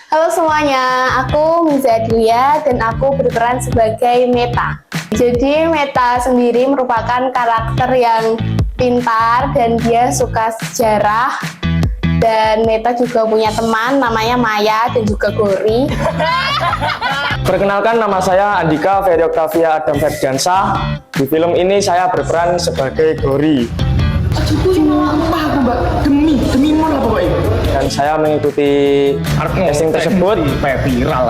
Halo semuanya, aku Miza Adilia dan aku berperan sebagai Meta. Jadi Meta sendiri merupakan karakter yang pintar dan dia suka sejarah. Dan Meta juga punya teman namanya Maya dan juga Gori. Perkenalkan, nama saya Andika Ferry Octavia Adam Ferdiansyah. Di film ini saya berperan sebagai Gori. Demi mon lah pokoknya. Dan saya mengikuti casting tersebut. Viral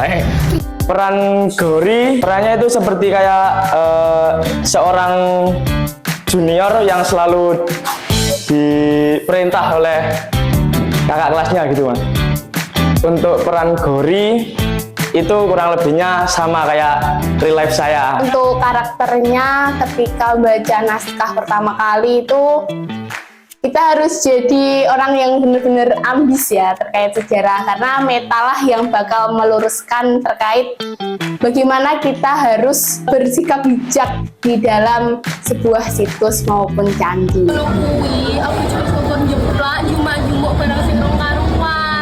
Peran Gori, perannya itu seperti kayak seorang junior yang selalu diperintah oleh kakak kelasnya gitu mas. Untuk peran Gori itu kurang lebihnya sama kayak real life saya. Untuk karakternya ketika baca naskah pertama kali itu kita harus jadi orang yang benar-benar ambis ya terkait sejarah, karena Meta lah yang bakal meluruskan terkait bagaimana kita harus bersikap bijak di dalam sebuah situs maupun candi.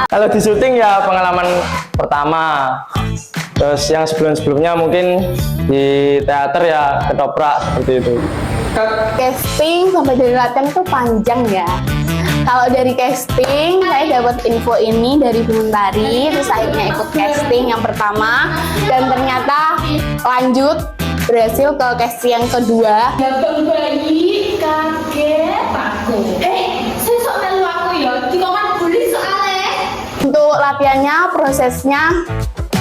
Kalau di syuting ya pengalaman pertama. Terus yang sebelum-sebelumnya mungkin di teater ya ketoprak seperti itu. Casting sampai dari latihan itu panjang ya. Kalau dari casting saya dapat info ini dari Buntari, terus akhirnya ikut casting yang pertama dan ternyata lanjut berhasil ke casting yang kedua. Gabung bayi kaget aku. Sesok melu aku ya, dikoman bully soalnya. Untuk latihannya prosesnya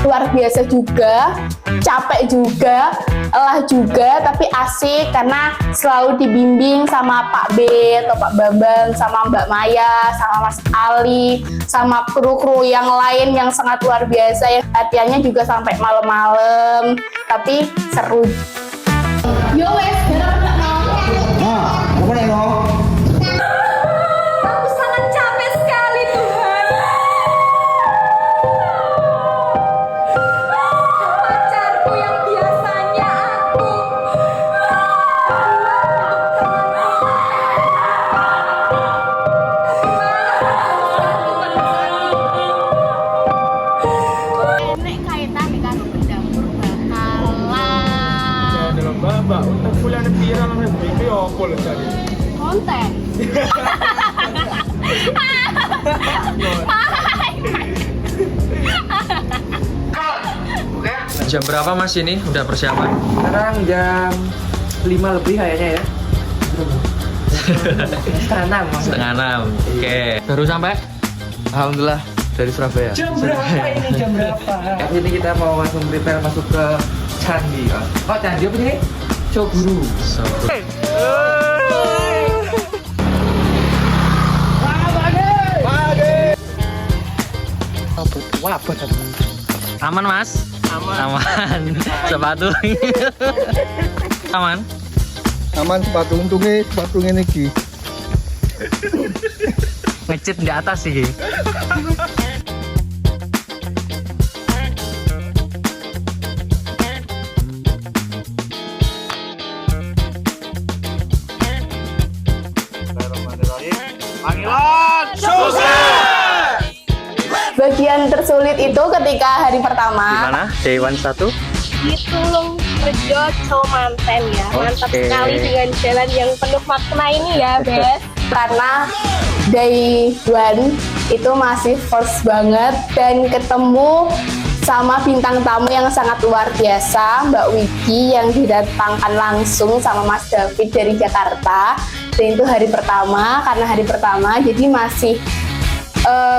luar biasa juga, capek juga, lelah juga, tapi asik karena selalu dibimbing sama Pak B atau Pak Bambang, sama Mbak Maya, sama Mas Ali, sama kru-kru yang lain yang sangat luar biasa. Ya, latihannya juga sampai malam-malam, tapi seru. Yo wes, bener enggak mau? Apa nih no? Aku sangat capek sekali Tuhan. Pacarku yang biasanya aku. Nek kaitan dengan benda bakalan Dalam babak untuk bulan viral lah itu apa lah tadi? konten. Jam berapa mas ini? Udah persiapan? Sekarang jam 5 lebih kayaknya ya. Setengah 6 mas. Setengah 6. Oke. Baru sampai? Alhamdulillah dari Surabaya. Jam berapa ini? Jam berapa? Di sini kita mau langsung prepare masuk ke candi. Oh candi apa ini? Coguru. Aman mas? Aman. Sepatu. Aman. Aman sepatu untungnya iki. Ngecit di atas sih. Bagian tersulit itu ketika hari pertama. Gimana? Day 1 Di Tulung Rejo Comanten ya. Mantap Oke. sekali dengan jalan yang penuh makna ini ya, Bes. Karena day 1 itu masih first banget dan ketemu sama bintang tamu yang sangat luar biasa, Mbak Wiki yang didatangkan langsung sama Mas David dari Jakarta. Dan itu hari pertama, karena hari pertama jadi masih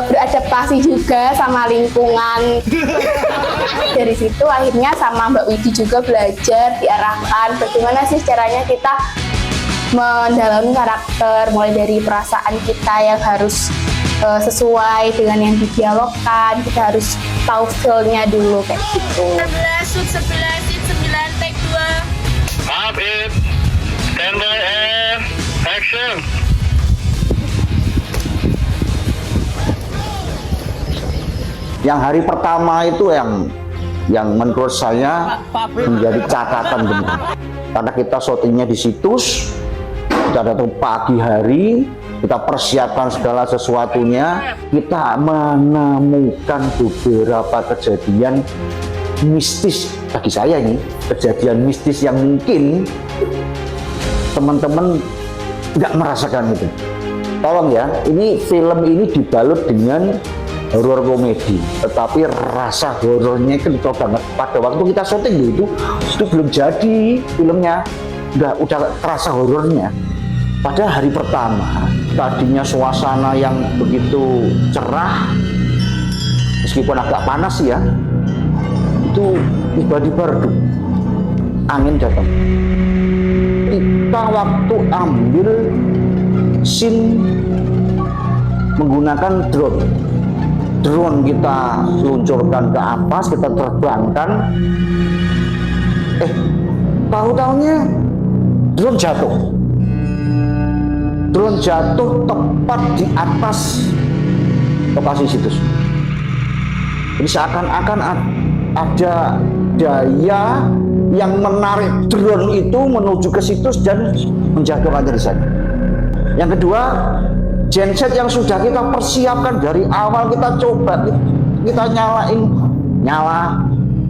beradaptasi juga sama lingkungan. Dari situ akhirnya sama Mbak Widi juga belajar, diarahkan bagaimana sih caranya kita mendalami karakter, mulai dari perasaan kita yang harus sesuai dengan yang didialogkan, kita harus tahu feel-nya dulu kayak gitu. 11 shoot 11 hit 9 take 2. Habib, standby and action. Yang hari pertama itu yang menurut saya menjadi catatan benar. Karena kita syutingnya di situs, kita datang pagi hari, kita persiapkan segala sesuatunya, kita menemukan beberapa kejadian mistis bagi saya ini, kejadian mistis yang mungkin teman-teman nggak merasakan itu. Tolong ya, ini film ini dibalut dengan horor komedi, tetapi rasa horornya kental banget. Pada waktu kita syuting itu belum jadi filmnya, udah terasa horornya. Pada hari pertama, tadinya suasana yang begitu cerah, meskipun agak panas ya, itu tiba-tiba redup, angin datang. Kita waktu ambil scene menggunakan drone kita luncurkan ke atas, kita terbangkan, tahu-tahunya drone jatuh tepat di atas lokasi situs. Jadi seakan-akan ada daya yang menarik drone itu menuju ke situs dan menjatuhkan dari sana. Yang kedua, genset yang sudah kita persiapkan dari awal, kita coba, kita nyala,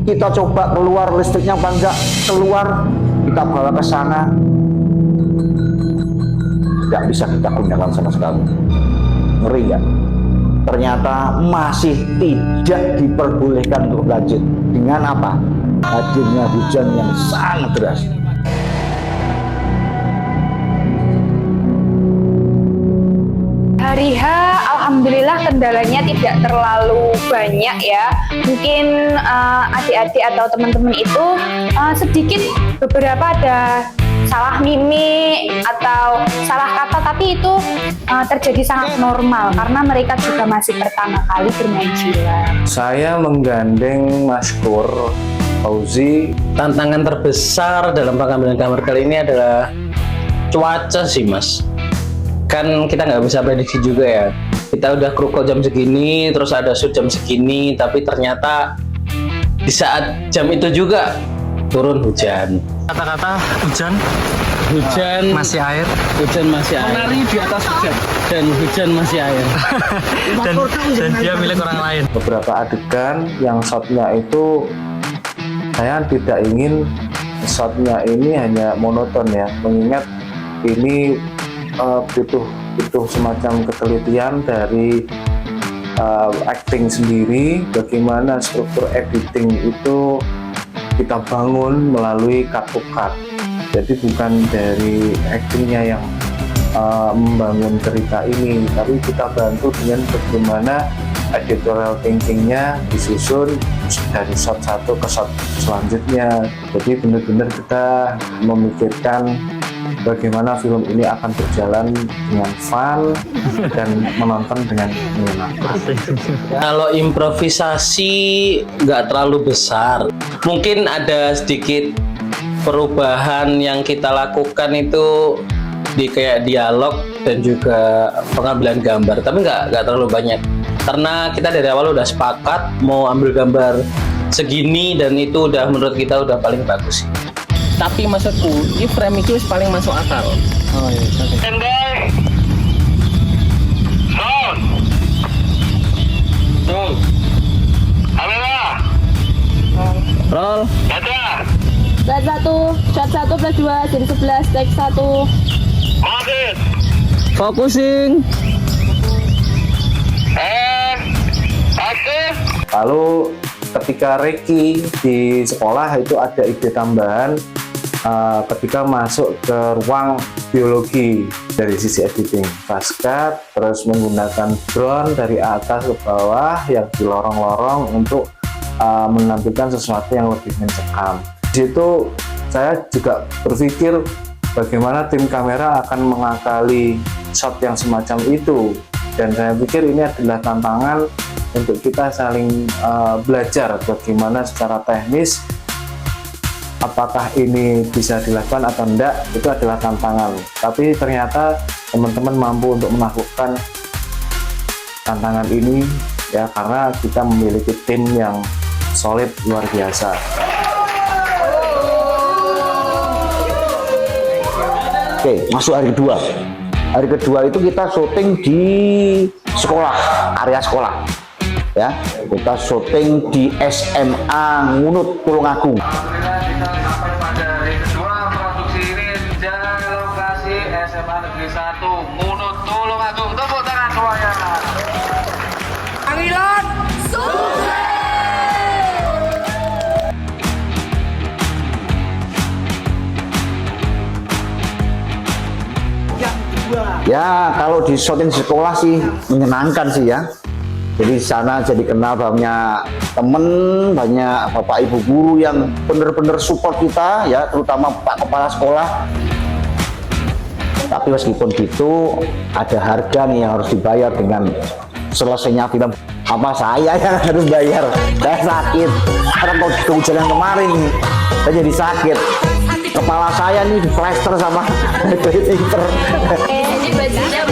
kita coba keluar listriknya apa enggak, keluar, kita bawa ke sana, nggak bisa kita gunakan sama sekali. Ngeri ya? Ternyata masih tidak diperbolehkan untuk lanjut. Dengan apa? Hadirnya hujan yang sangat deras. Hari H, alhamdulillah kendalanya tidak terlalu banyak ya. Mungkin adik-adik atau teman-teman itu sedikit beberapa ada salah mimik atau salah kata, tapi itu terjadi sangat normal karena mereka juga masih pertama kali bermain film. Saya menggandeng Mas Kur Fauzi. Tantangan terbesar dalam pengambilan gambar kali ini adalah cuaca sih Mas. Kan kita nggak bisa prediksi juga ya. Kita udah kru jam segini, terus ada shoot jam segini, tapi ternyata di saat jam itu juga turun hujan. Kata-kata hujan Masih air. hujan masih air, Menari di atas hujan. dan hujan masih air. dan dia milik orang lain. Beberapa adegan yang shotnya itu saya tidak ingin shotnya ini hanya monoton ya, mengingat ini butuh semacam ketelitian dari acting sendiri, bagaimana struktur editing itu kita bangun melalui cut to cut. Jadi bukan dari actingnya yang membangun cerita ini, tapi kita bantu dengan bagaimana editorial thinkingnya disusun dari shot satu ke shot selanjutnya. Jadi benar-benar kita memikirkan bagaimana film ini akan berjalan dengan fun dan menonton dengan menyenangkan. Kalau improvisasi nggak terlalu besar, mungkin ada sedikit perubahan yang kita lakukan itu di kayak dialog dan juga pengambilan gambar, tapi nggak terlalu banyak karena kita dari awal udah sepakat mau ambil gambar segini dan itu udah menurut kita udah paling bagus. Tapi maksudku, ini frame itu paling masuk akal. Oh iya, oke. Standby. Sound. Roll. Kamera. Roll. Baca. Slide 1, shot 1 plus 2, jadi 11, take 1. Market. Focusing. Aktif. Lalu ketika Reki di sekolah itu ada ide tambahan ketika masuk ke ruang biologi dari sisi editing, pasca terus menggunakan drone dari atas ke bawah yang di lorong-lorong untuk menampilkan sesuatu yang lebih mencekam. Di situ saya juga berpikir bagaimana tim kamera akan mengakali shot yang semacam itu, dan saya pikir ini adalah tantangan untuk kita saling belajar bagaimana secara teknis apakah ini bisa dilakukan atau enggak, itu adalah tantangan. Tapi ternyata teman-teman mampu untuk menaklukkan tantangan ini ya, karena kita memiliki tim yang solid luar biasa. Oke, masuk hari kedua. Hari kedua itu kita syuting di sekolah, area sekolah. Ya, kita syuting di SMA Ngunut Tulungagung. Alhamdulillah kita sampai pada hari kedua produksi ini di lokasi SMA Negeri 1 Ngunut Tulungagung. Tepuk tangan semuanya. Ya, kalau di syuting sekolah sih menyenangkan sih ya. Jadi di sana jadi kenal banyak temen, banyak bapak ibu guru yang bener-bener support kita ya, terutama Pak Kepala Sekolah. Tapi meskipun gitu, ada harga nih yang harus dibayar dengan selesainya film. Apa saya yang harus bayar? Saya sakit. Karena kehujanan kemarin, saya jadi sakit. Kepala saya nih di plaster sama glitter. Ini bajunya